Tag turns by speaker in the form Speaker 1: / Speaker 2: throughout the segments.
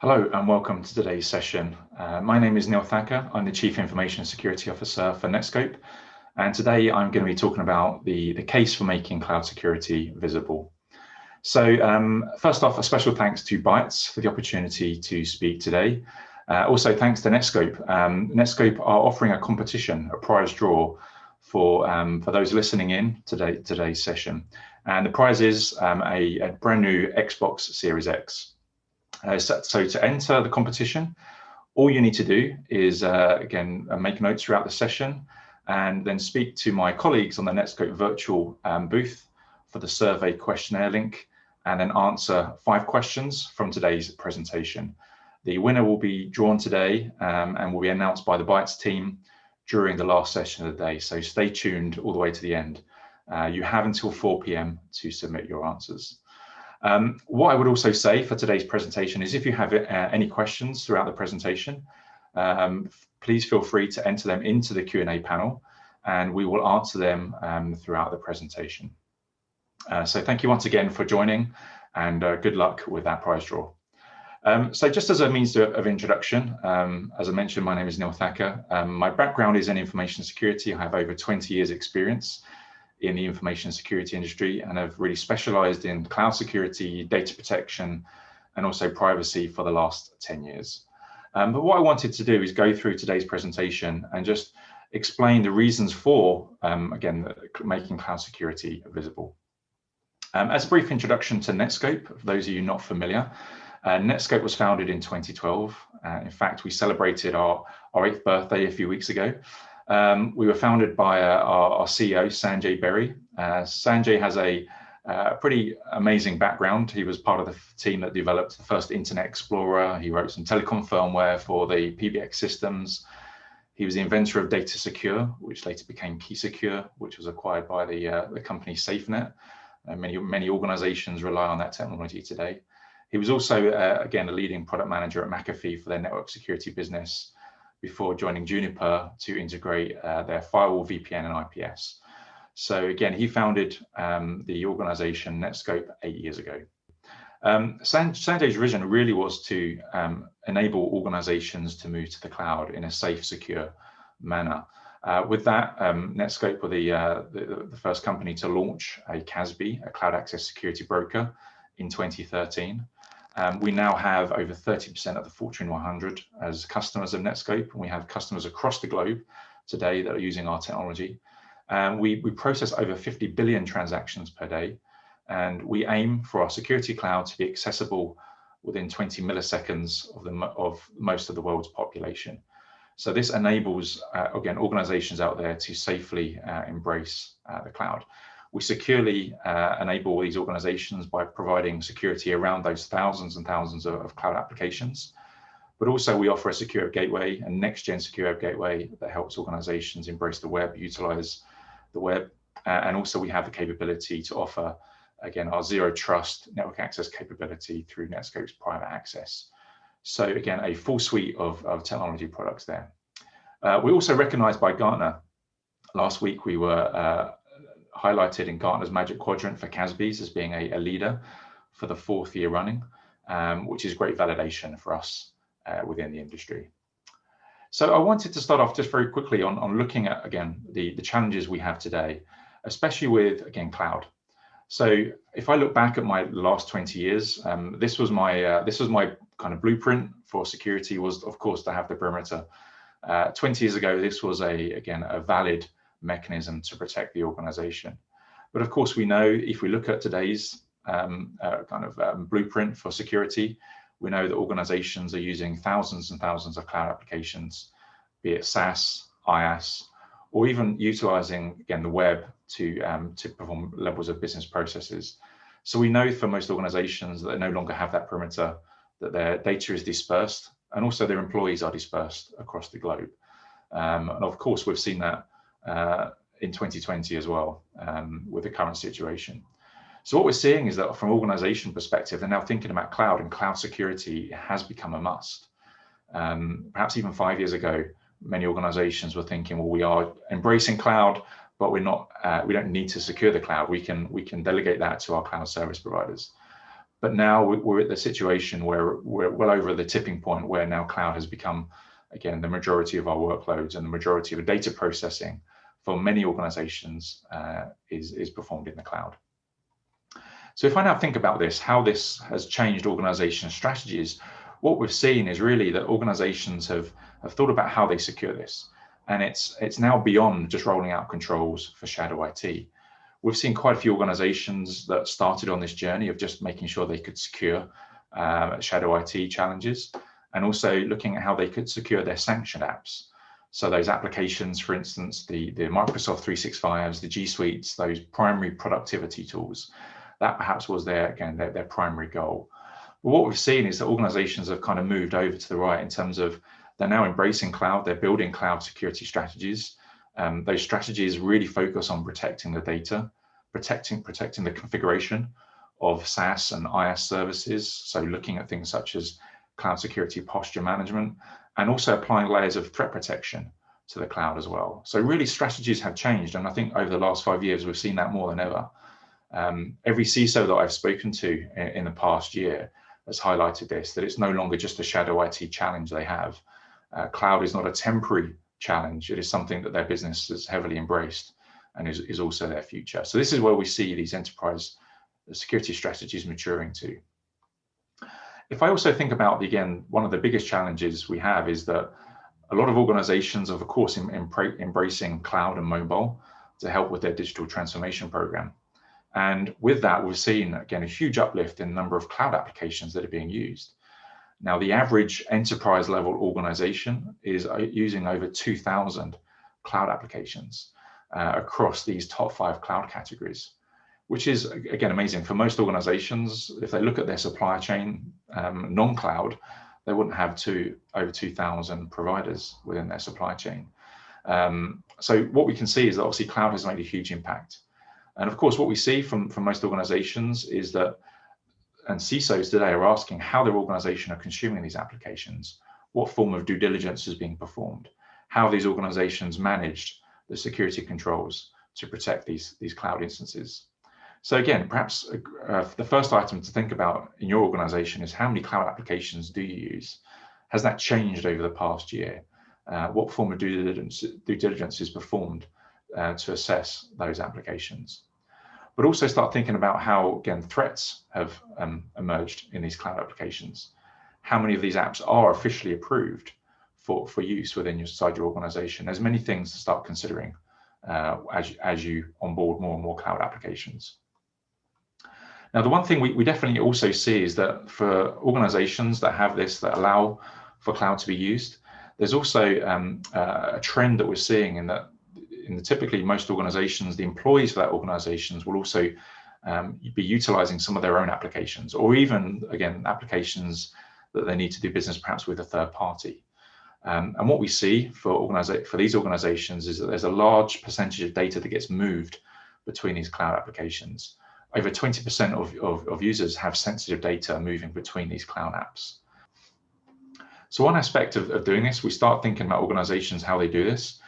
Speaker 1: Hello and welcome to today's session. My name is Thacker. I'm the Chief Information Security Officer for Netscope. And today I'm going to be talking about the case for making cloud security visible. So first off, a special thanks to Bytes for the opportunity to speak today. Also thanks to Netscope. Netscope are offering a competition, a prize draw for those listening in today's session. And the prize is a brand new Xbox Series X. So to enter the competition, all you need to do is, again, make notes throughout the session and then speak to my colleagues on the Netscope virtual booth for the survey questionnaire link and then answer 5 questions from today's presentation. The winner will be drawn today and will be announced by the Bytes team during the last session of the day. So stay tuned all the way to the end. You have until 4 p.m. to submit your answers. What I would also say for today's presentation is if you have any questions throughout the presentation, please feel free to enter them into the Q&A panel and we will answer them throughout the presentation. So thank you once again for joining and good luck with that prize draw. So just as a means of introduction, as I mentioned, my name is Thacker. My background is in information security. I have over 20 years experience in the information security industry and have really specialized in cloud security, data protection, and also privacy for the last 10 years. But what I wanted to do is go through today's presentation and just explain the reasons for, again, making cloud security visible. As a brief introduction to Netscope, for those of you not familiar, Netscope was founded in 2012. In fact, we celebrated our 8th birthday a few weeks ago. We were founded by our CEO, Sanjay Berry. Sanjay has a pretty amazing background. He was part of the team that developed the first Internet Explorer. He wrote some telecom firmware for the PBX systems. He was the inventor of Data Secure, which later became Key Secure, which was acquired by the company SafeNet. Many organizations rely on that technology today. He was also, again, a leading product manager at McAfee for their network security business, before joining Juniper to integrate their firewall, VPN, and IPS. So again, he founded the organization Netscope 8 years ago. Sanjay's vision really was to enable organizations to move to the cloud in a safe, secure manner. With that, Netscope were the first company to launch a CASB, a Cloud Access Security Broker, in 2013. We now have over 30% of the Fortune 100 as customers of Netscope, and we have customers across the globe today that are using our technology. We process over 50 billion transactions per day, and we aim for our security cloud to be accessible within 20 milliseconds of most of the world's population. So this enables, again, organizations out there to safely embrace the cloud. We securely enable these organizations by providing security around those thousands and thousands of cloud applications. But also we offer a secure gateway, a next-gen secure gateway that helps organizations embrace the web, utilize the web. And also we have the capability to offer, again, our zero trust network access capability through Netscope's private access. So again, a full suite of technology products there. We're also recognized by Gartner. Last week we were highlighted in Gartner's Magic Quadrant for CASBs as being a leader for the 4th year running, which is great validation for us within the industry. So I wanted to start off just very quickly on looking at, again, the challenges we have today, especially with, again, cloud. So if I look back at my last 20 years, this was my kind of blueprint for security, was of course to have the perimeter. 20 years ago, this was again a valid mechanism to protect the organization. But of course, we know if we look at today's blueprint for security, we know that organizations are using thousands and thousands of cloud applications, be it SaaS, IaaS, or even utilizing, again, the web to perform levels of business processes. So we know for most organizations that they no longer have that perimeter, that their data is dispersed, and also their employees are dispersed across the globe. And of course, we've seen that in 2020 as well, with the current situation. So what we're seeing is that from an organization perspective, they're now thinking about cloud, and cloud security has become a must. Perhaps even 5 years ago, many organizations were thinking, well, we are embracing cloud, but we don't need to secure the cloud. We can delegate that to our cloud service providers. But now we're at the situation where we're well over the tipping point where now cloud has become, again, the majority of our workloads, and the majority of the data processing for many organizations is performed in the cloud. So if I now think about this, how this has changed organization strategies, what we've seen is really that organizations have thought about how they secure this. And it's now beyond just rolling out controls for shadow IT. We've seen quite a few organizations that started on this journey of just making sure they could secure shadow IT challenges, and also looking at how they could secure their sanctioned apps. So those applications, for instance, the Microsoft 365s, the G Suites, those primary productivity tools, that perhaps was their primary goal. But what we've seen is that organizations have kind of moved over to the right in terms of they're now embracing cloud, they're building cloud security strategies. Those strategies really focus on protecting the data, protecting the configuration of SaaS and IaaS services. So looking at things such as cloud security posture management, and also applying layers of threat protection to the cloud as well. So really strategies have changed. And I think over the last 5 years, we've seen that more than ever. Every CISO that I've spoken to in the past year has highlighted this, that it's no longer just a shadow IT challenge they have. Cloud is not a temporary challenge. It is something that their business has heavily embraced and is also their future. So this is where we see these enterprise security strategies maturing to. If I also think about, again, one of the biggest challenges we have is that a lot of organizations are, of course, embracing cloud and mobile to help with their digital transformation program. And with that, we've seen, again, a huge uplift in the number of cloud applications that are being used. Now, the average enterprise level organization is using over 2,000 cloud applications across these top 5 cloud categories, which is, again, amazing. For most organizations, if they look at their supply chain non-cloud, they wouldn't have over 2,000 providers within their supply chain. So what we can see is that obviously cloud has made a huge impact. And of course, what we see from most organizations is that, and CISOs today are asking how their organization are consuming these applications, what form of due diligence is being performed, how these organizations managed the security controls to protect these cloud instances. So again, perhaps the first item to think about in your organization is how many cloud applications do you use? Has that changed over the past year? What form of due diligence is performed to assess those applications? But also start thinking about how, again, threats have emerged in these cloud applications. How many of these apps are officially approved for use within your organization? There's many things to start considering as you onboard more and more cloud applications. Now, the one thing we definitely also see is that for organizations that have this, that allow for cloud to be used, there's also a trend that we're seeing in that typically most organizations, the employees for that organizations will also be utilizing some of their own applications, or even, again, applications that they need to do business perhaps with a third party. And what we see for these organizations is that there's a large percentage of data that gets moved between these cloud applications. Over 20% of users have sensitive data moving between these cloud apps. So one aspect of doing this, we start thinking about organizations, how they do this.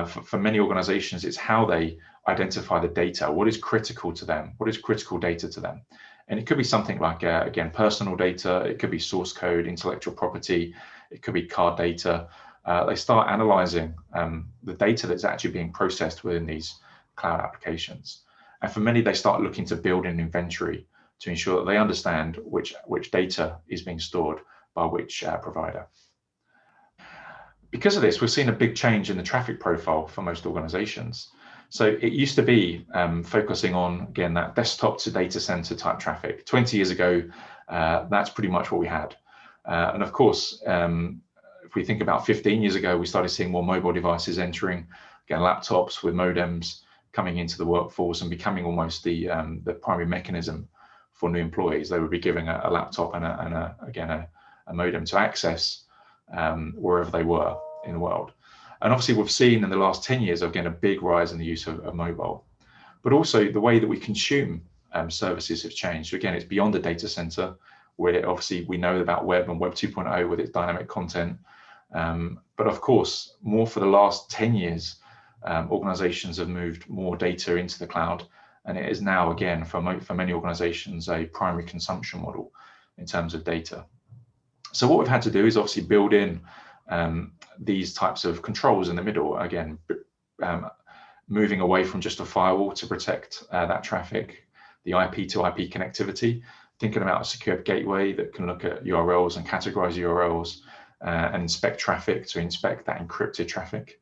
Speaker 1: For many organizations, it's how they identify the data. What is critical to them? What is critical data to them? And it could be something like, again, personal data. It could be source code, intellectual property. It could be card data. They start analyzing the data that's actually being processed within these cloud applications. And for many, they start looking to build an inventory to ensure that they understand which data is being stored by which provider. Because of this, we've seen a big change in the traffic profile for most organizations. So it used to be focusing on, again, that desktop to data center type traffic. 20 years ago, that's pretty much what we had. And of course, if we think about 15 years ago, we started seeing more mobile devices entering, again, laptops with modems coming into the workforce and becoming almost the primary mechanism for new employees. They would be given a laptop and a modem to access wherever they were in the world. And obviously we've seen in the last 10 years, again, a big rise in the use of mobile, but also the way that we consume services have changed. So again, it's beyond the data center, where obviously we know about web and web 2.0 with its dynamic content. But of course, more for the last 10 years, organizations have moved more data into the cloud and it is now, again, for many organizations, a primary consumption model in terms of data. So what we've had to do is obviously build in these types of controls in the middle, again, moving away from just a firewall to protect that traffic, the IP to IP connectivity, thinking about a secure gateway that can look at URLs and categorize URLs and inspect traffic to inspect that encrypted traffic.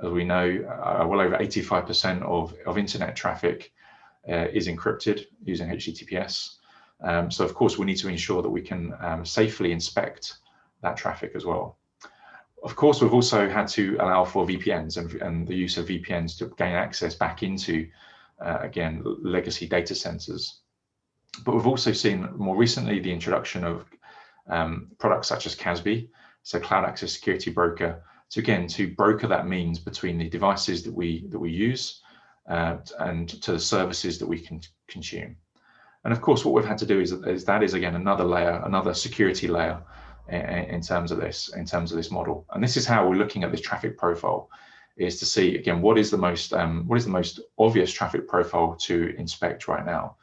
Speaker 1: As we know, well over 85% of internet traffic is encrypted using HTTPS. So of course, we need to ensure that we can safely inspect that traffic as well. Of course, we've also had to allow for VPNs and the use of VPNs to gain access back into, again, legacy data centers. But we've also seen more recently the introduction of products such as CASB, so Cloud Access Security Broker, to broker that means between the devices that we use and to the services that we can consume. And of course, what we've had to do is again another layer, another security layer in terms of this model. And this is how we're looking at this traffic profile, is to see again what is the most obvious traffic profile to inspect right now.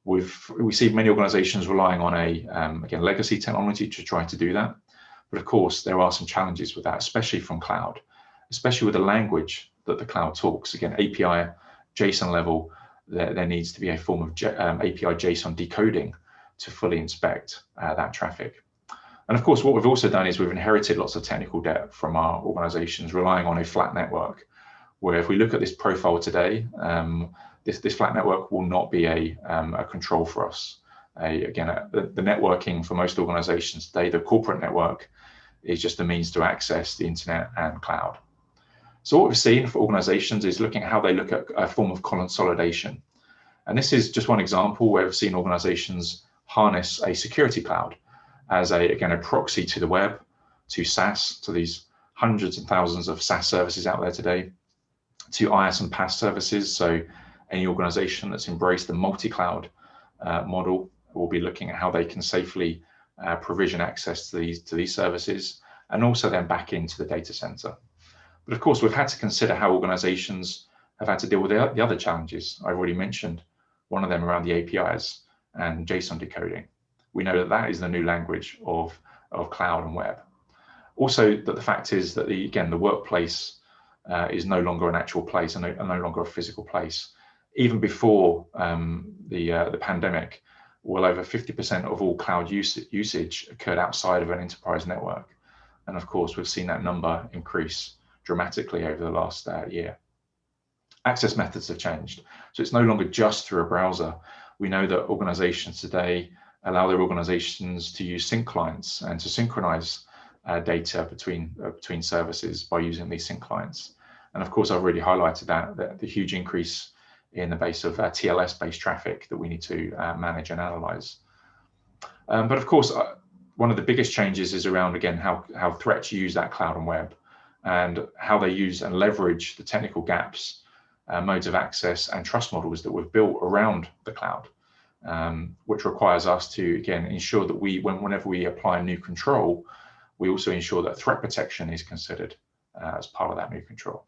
Speaker 1: We see many organizations relying on again legacy technology to try to do that, but of course there are some challenges with that, especially from cloud, especially with the language that the cloud talks. Again, API JSON level, there needs to be a form of API JSON decoding to fully inspect that traffic. And of course, what we've also done is we've inherited lots of technical debt from our organizations relying on a flat network, where if we look at this profile today, this flat network will not be a control for us. The networking for most organizations today, the corporate network, is just a means to access the internet and cloud. So what we've seen for organizations is looking at how they look at a form of consolidation. And this is just one example where we've seen organizations harness a security cloud as a proxy to the web, to SaaS, to these hundreds and thousands of SaaS services out there today, to IaaS and PaaS services. So any organization that's embraced the multi-cloud model will be looking at how they can safely provision access to these services, and also then back into the data center. But of course, we've had to consider how organizations have had to deal with the other challenges. I've already mentioned one of them around the APIs and JSON decoding. We know that is the new language of cloud and web. Also, that the fact is that the workplace is no longer an actual place and no longer a physical place. Even before the pandemic, well over 50% of all cloud usage occurred outside of an enterprise network. And of course, we've seen that number increase dramatically over the last year. Access methods have changed. So it's no longer just through a browser. We know that organizations today allow their organizations to use sync clients and to synchronize data between services by using these sync clients. And of course, I've already highlighted that the huge increase in the base of TLS-based traffic that we need to manage and analyze. But of course, one of the biggest changes is around, again, how threats use that cloud and web, and how they use and leverage the technical gaps, modes of access and trust models that we've built around the cloud, which requires us to, again, ensure that whenever we apply a new control, we also ensure that threat protection is considered as part of that new control.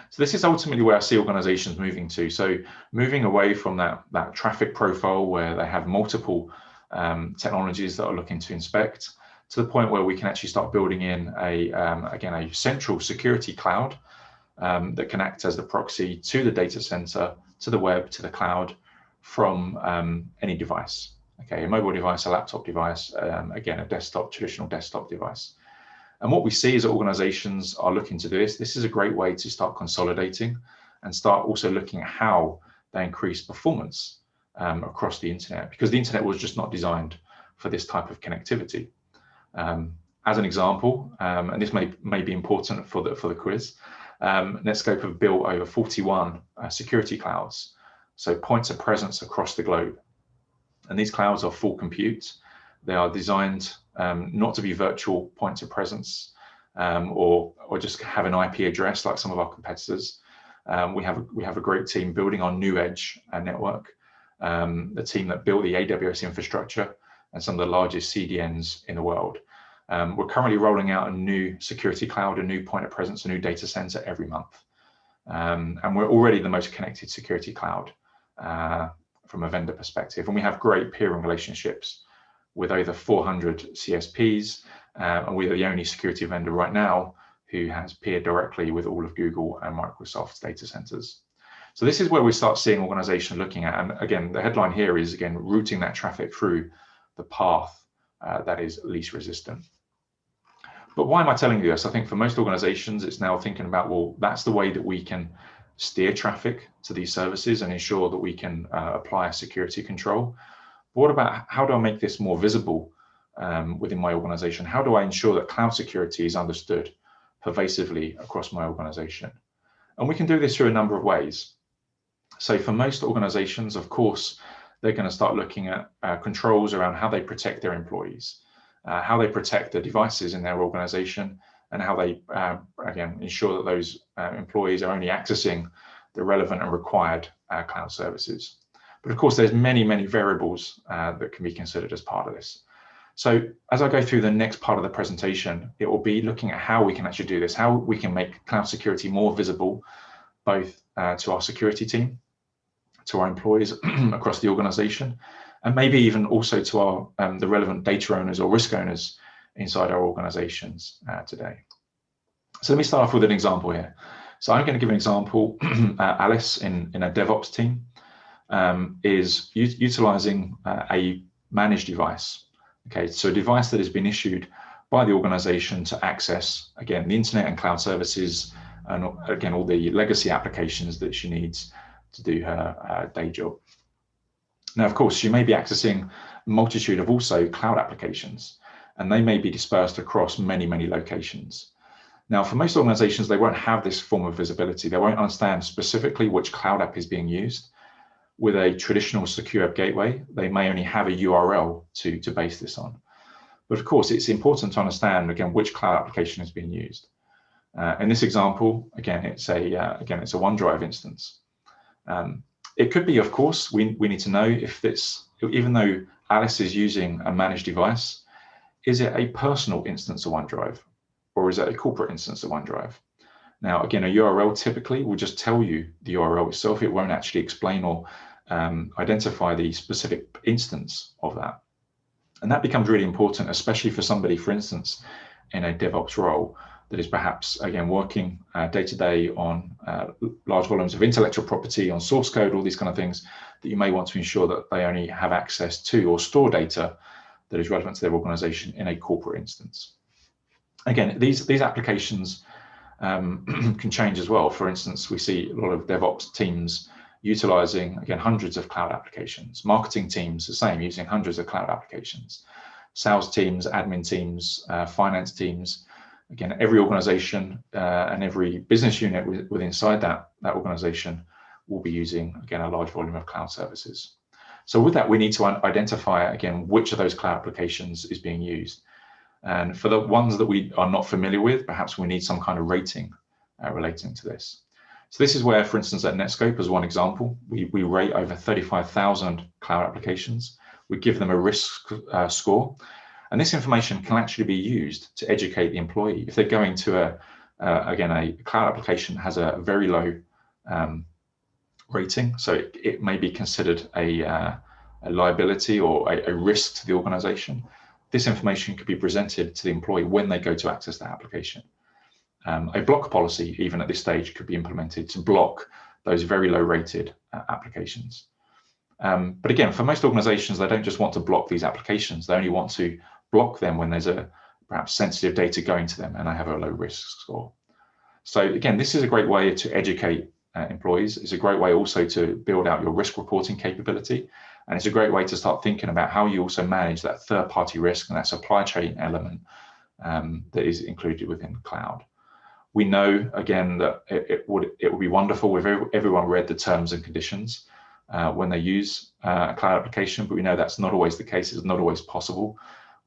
Speaker 1: So this is ultimately where I see organizations moving to. So moving away from that traffic profile where they have multiple technologies that are looking to inspect, to the point where we can actually start building in a central security cloud that can act as the proxy to the data center, to the web, to the cloud from any device. Okay, a mobile device, a laptop device, again, a traditional desktop device. And what we see is that organizations are looking to do this. This is a great way to start consolidating and start also looking at how they increase performance across the internet, because the internet was just not designed for this type of connectivity. As an example, and this may be important for the quiz, Netscope have built over 41 security clouds, so points of presence across the globe. And these clouds are full compute. They are designed not to be virtual points of presence or just have an IP address like some of our competitors. We have a great team building our New Edge network, the team that built the AWS infrastructure and some of the largest CDNs in the world. We're currently rolling out a new security cloud, a new point of presence, a new data center every month. And we're already the most connected security cloud from a vendor perspective. And we have great peering relationships with over 400 CSPs. And we are the only security vendor right now who has peered directly with all of Google and Microsoft's data centers. So this is where we start seeing organizations looking at, and again, the headline here is, again, routing that traffic through the path that is least resistant. But why am I telling you this? I think for most organizations, it's now thinking about, well, that's the way that we can steer traffic to these services and ensure that we can apply a security control. But what about, how do I make this more visible within my organization? How do I ensure that cloud security is understood pervasively across my organization? And we can do this through a number of ways. So for most organizations, of course, they're going to start looking at controls around how they protect their employees, how they protect the devices in their organization, and how they, again, ensure that those employees are only accessing the relevant and required cloud services. But of course, there's many, many variables that can be considered as part of this. So as I go through the next part of the presentation, it will be looking at how we can actually do this, how we can make cloud security more visible, both to our security team, to our employees across the organization, and maybe even also to our the relevant data owners or risk owners inside our organizations today. So let me start off with an example here. So I'm going to give an example. Alice in a DevOps team is utilizing a managed device. Okay, so a device that has been issued by the organization to access, again, the internet and cloud services, and again, all the legacy applications that she needs to do her day job. Now, of course, she may be accessing a multitude of also cloud applications, and they may be dispersed across many, many locations. Now, for most organizations, they won't have this form of visibility. They won't understand specifically which cloud app is being used. With a traditional secure web gateway, they may only have a URL to base this on. But of course, it's important to understand, again, which cloud application is being used. In this example, again, it's a OneDrive instance. It could be, of course, we need to know if this, even though Alice is using a managed device, is it a personal instance of OneDrive, or is it a corporate instance of OneDrive? Now, again, a URL typically will just tell you the URL itself. It won't actually explain or identify the specific instance of that. And that becomes really important, especially for somebody, for instance, in a DevOps role that is perhaps, again, working day to day on large volumes of intellectual property, on source code, all these kind of things, that you may want to ensure that they only have access to or store data that is relevant to their organization in a corporate instance. Again, these applications can change as well. For instance, we see a lot of DevOps teams utilizing, again, hundreds of cloud applications. Marketing teams, the same, using hundreds of cloud applications. Sales teams, admin teams, finance teams. Again, every organization and every business unit within inside that organization will be using, again, a large volume of cloud services. So with that, we need to identify, again, which of those cloud applications is being used. And for the ones that we are not familiar with, perhaps we need some kind of rating relating to this. So this is where, for instance, at Netscope, as one example, we rate over 35,000 cloud applications. We give them a risk score. And this information can actually be used to educate the employee. If they're going to, again, a cloud application has a very low rating, so it may be considered a liability or a risk to the organization. This information could be presented to the employee when they go to access that application. A block policy, even at this stage, could be implemented to block those very low rated applications. But again, for most organizations, they don't just want to block these applications. They only want to block them when there's perhaps sensitive data going to them and they have a low risk score. So again, this is a great way to educate employees. It's a great way also to build out your risk reporting capability. And it's a great way to start thinking about how you also manage that third-party risk and that supply chain element that is included within cloud. We know, again, that it would be wonderful if everyone read the terms and conditions when they use a cloud application, but we know that's not always the case. It's not always possible.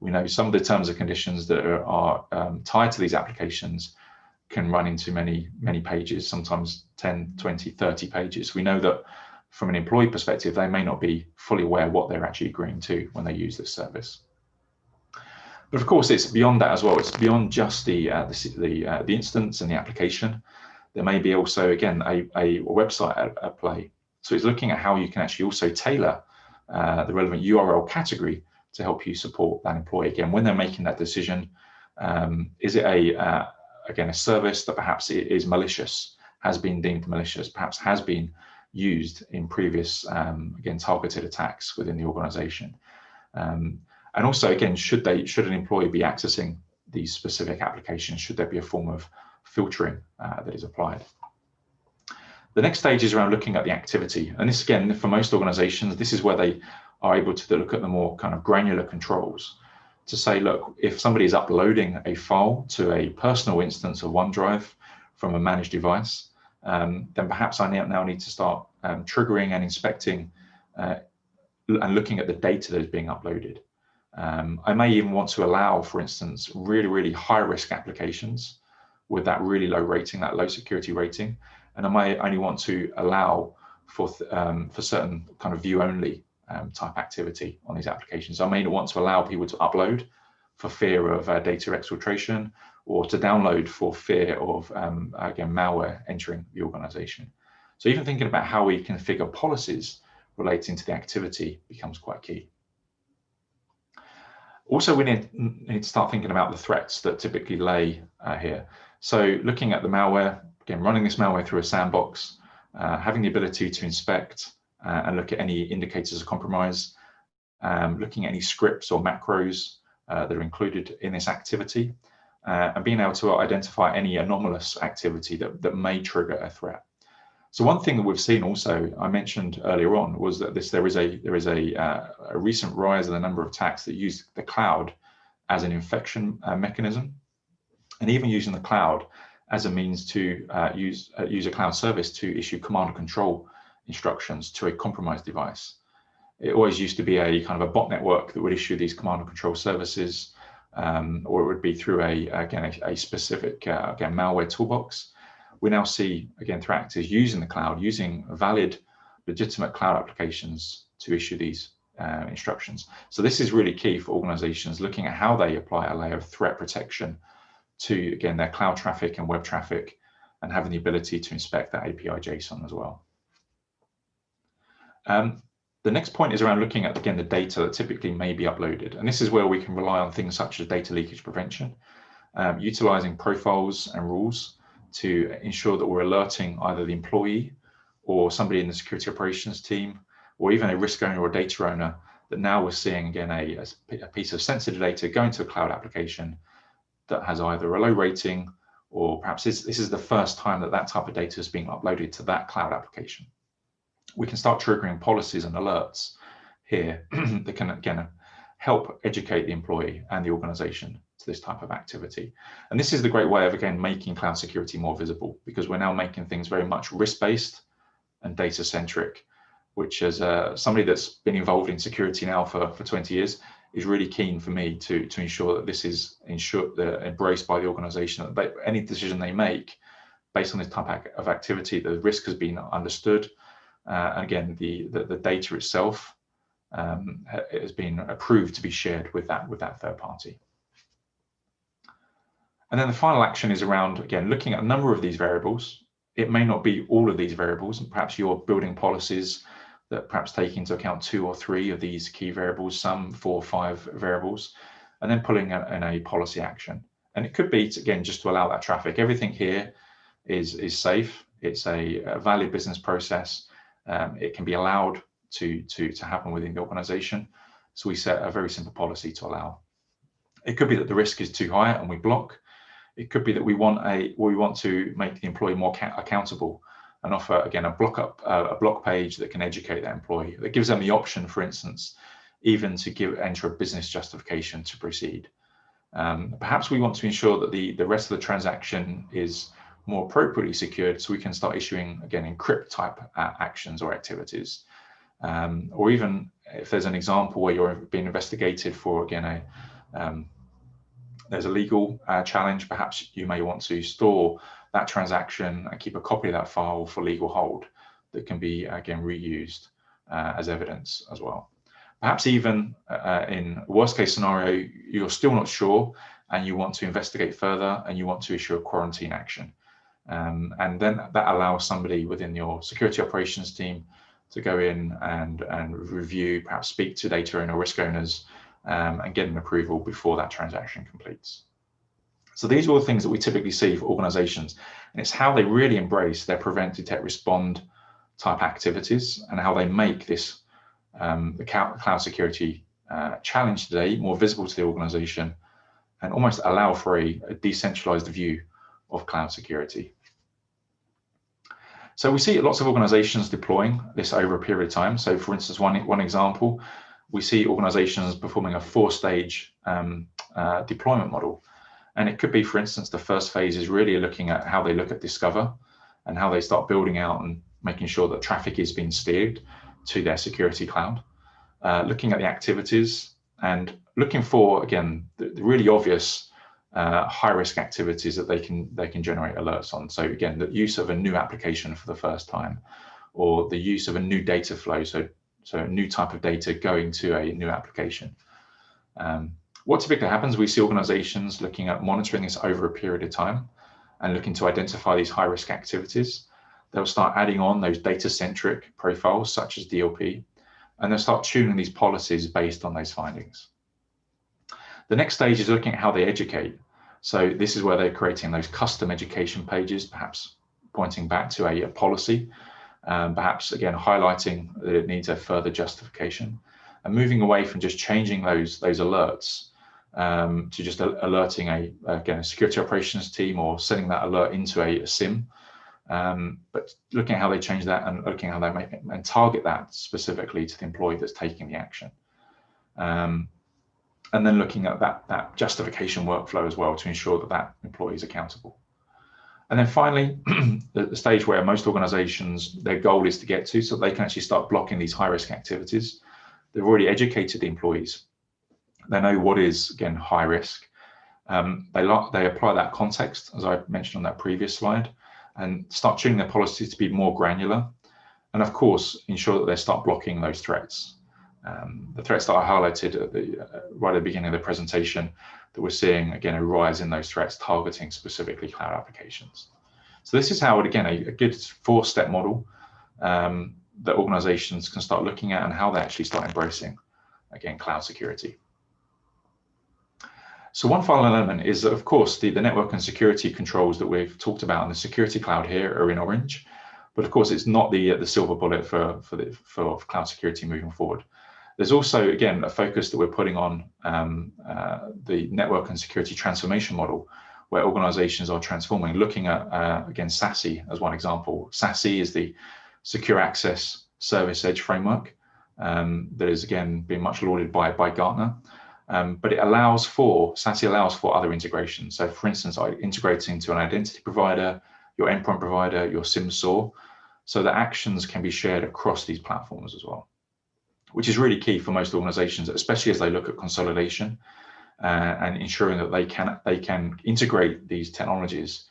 Speaker 1: We know some of the terms and conditions that are tied to these applications can run into many, many pages, sometimes 10, 20, 30 pages. We know that from an employee perspective, they may not be fully aware what they're actually agreeing to when they use this service. But of course, it's beyond that as well. It's beyond just the instance and the application. There may be also, again, a website at play. So it's looking at how you can actually also tailor the relevant URL category to help you support that employee. Again, when they're making that decision, is it again, a service that perhaps is malicious, has been deemed malicious, perhaps has been used in previous, again, targeted attacks within the organization. And also, again, should an employee be accessing these specific applications? Should there be a form of filtering that is applied? The next stage is around looking at the activity. And this, again, for most organizations, this is where they are able to look at the more kind of granular controls to say, look, if somebody is uploading a file to a personal instance of OneDrive from a managed device, then perhaps I now need to start triggering and inspecting and looking at the data that is being uploaded. I may even want to allow, for instance, really high risk applications with that really low rating, that low security rating, and I may only want to allow for certain kind of view only type activity on these applications. I may not want to allow people to upload for fear of data exfiltration, or to download for fear of again, malware entering the organization. So even thinking about how we configure policies relating to the activity becomes quite key. Also, we need to start thinking about the threats that typically lay here. So looking at the malware, again, running this malware through a sandbox, having the ability to inspect and look at any indicators of compromise, looking at any scripts or macros that are included in this activity, and being able to identify any anomalous activity that may trigger a threat. So one thing that we've seen also, I mentioned earlier on, was that there is a recent rise in the number of attacks that use the cloud as an infection mechanism, and even using the cloud as a means to use a cloud service to issue command and control instructions to a compromised device. It always used to be a kind of a bot network that would issue these command and control services, or it would be through a specific again, malware toolbox. We now see, again, threat actors using the cloud, using valid, legitimate cloud applications to issue these instructions. So this is really key for organizations looking at how they apply a layer of threat protection to, again, their cloud traffic and web traffic, and having the ability to inspect that API JSON as well. The next point is around looking at, again, the data that typically may be uploaded. And this is where we can rely on things such as data leakage prevention, utilizing profiles and rules to ensure that we're alerting either the employee or somebody in the security operations team, or even a risk owner or data owner, that now we're seeing, again, a piece of sensitive data going to a cloud application that has either a low rating, or perhaps this is the first time that type of data is being uploaded to that cloud application. We can start triggering policies and alerts here that can, again, help educate the employee and the organization to this type of activity. And this is the great way of, again, making cloud security more visible, because we're now making things very much risk-based and data-centric, which, as somebody that's been involved in security now for 20 years, is really keen for me to ensure that this is embraced by the organization, that any decision they make based on this type of activity, the risk has been understood. And again, the data itself has been approved to be shared with that third party. And then the final action is around, again, looking at a number of these variables. It may not be all of these variables, and perhaps you're building policies that perhaps take into account 2 or 3 of these key variables, some 4 or 5 variables, and then pulling in a policy action. And it could be, again, just to allow that traffic. Everything here is safe. It's a valid business process. It can be allowed to happen within the organization. So we set a very simple policy to allow. It could be that the risk is too high and we block. It could be that we want to make the employee more accountable and offer, again, a block page that can educate that employee, that gives them the option, for instance, even to enter a business justification to proceed. Perhaps we want to ensure that the rest of the transaction is more appropriately secured, so we can start issuing, again, encrypt type actions or activities. Or even if there's an example where you're being investigated for, again, there's a legal challenge, perhaps you may want to store that transaction and keep a copy of that file for legal hold that can be, again, reused as evidence as well. Perhaps even in worst case scenario, you're still not sure and you want to investigate further and you want to issue a quarantine action. And then that allows somebody within your security operations team to go in and review, perhaps speak to data owner or risk owners, and get an approval before that transaction completes. So these are all the things that we typically see for organizations, and it's how they really embrace their prevent, detect, respond type activities, and how they make this the cloud security challenge today more visible to the organization, and almost allow for a decentralized view of cloud security. So we see lots of organizations deploying this over a period of time. So for instance, one example, we see organizations performing a 4-stage deployment model. And it could be, for instance, the first phase is really looking at how they look at Discover and how they start building out and making sure that traffic is being steered to their security cloud. Looking at the activities and looking for, again, the really obvious high-risk activities that they can generate alerts on. So again, the use of a new application for the first time, or the use of a new data flow, so a new type of data going to a new application. What typically happens, we see organizations looking at monitoring this over a period of time and looking to identify these high-risk activities. They'll start adding on those data-centric profiles such as DLP, and they'll start tuning these policies based on those findings. The next stage is looking at how they educate. So this is where they're creating those custom education pages, perhaps pointing back to a policy, perhaps again highlighting that it needs a further justification, and moving away from just changing those alerts to just alerting a security operations team or sending that alert into a SIM, but looking at how they change that and looking at how they make it and target that specifically to the employee that's taking the action. And then looking at that justification workflow as well to ensure that employee is accountable. And then finally, the stage where most organizations, their goal is to get to, so they can actually start blocking these high-risk activities. They've already educated the employees. They know what is, again, high risk. They apply that context, as I mentioned on that previous slide, and start tuning their policies to be more granular. And of course, ensure that they start blocking those threats. The threats that I highlighted right at the beginning of the presentation, that we're seeing, again, a rise in those threats targeting specifically cloud applications. So this is how, again, a good 4-step model that organizations can start looking at and how they actually start embracing, again, cloud security. So one final element is that, of course, the network and security controls that we've talked about in the security cloud here are in orange, but of course, it's not the silver bullet for cloud security moving forward. There's also, again, a focus that we're putting on the network and security transformation model, where organizations are transforming, looking at, again, SASE as one example. SASE is the Secure Access Service Edge framework that is, again, being much lauded by Gartner. But SASE allows for other integrations. So for instance, integrating to an identity provider, your endpoint provider, your SIM SOAR, so that actions can be shared across these platforms as well, which is really key for most organizations, especially as they look at consolidation and ensuring that they can integrate these technologies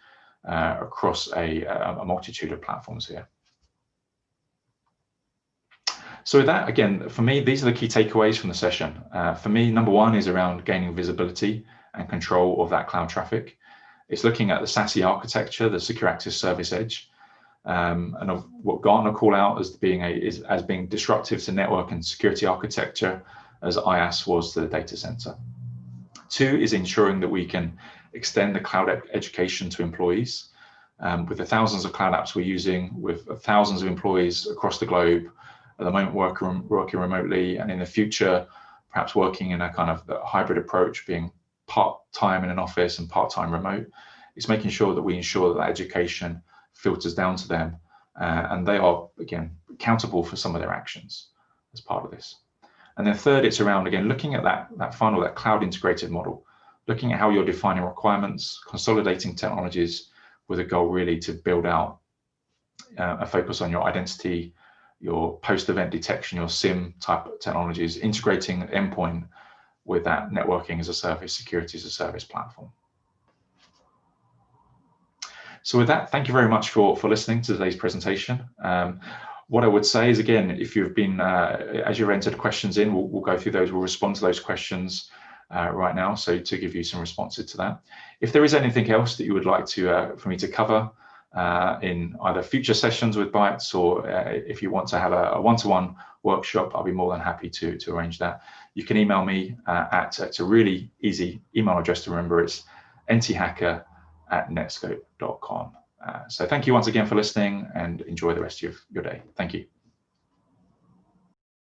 Speaker 1: across a multitude of platforms here. So with that, again, for me, these are the key takeaways from the session. For me, number one is around gaining visibility and control of that cloud traffic. It's looking at the SASE architecture, the Secure Access Service Edge, and of what Gartner call out as being disruptive to network and security architecture, as IaaS was to the data center. 2 is ensuring that we can extend the cloud education to employees. With the thousands of cloud apps we're using, with thousands of employees across the globe, at the moment working remotely, and in the future, perhaps working in a kind of hybrid approach, being part-time in an office and part-time remote, it's making sure that we ensure that education filters down to them, and they are, again, accountable for some of their actions as part of this. And then 3rd, it's around, again, looking at that cloud integrated model, looking at how you're defining requirements, consolidating technologies with a goal really to build out a focus on your identity, your post-event detection, your SIM type of technologies, integrating endpoint with that networking as a service, security as a service platform. So with that, thank you very much for listening to today's presentation. What I would say is, again, if you've been, as you've entered questions in, we'll go through those, we'll respond to those questions right now, so to give you some responses to that. If there is anything else that you would like for me to cover, in either future sessions with Bytes, or if you want to have a one-to-one workshop, I'll be more than happy to arrange that. You can email me it's a really easy email address to remember. It's nthacker@netscope.com. So thank you once again for listening, and enjoy the rest of your day. Thank you.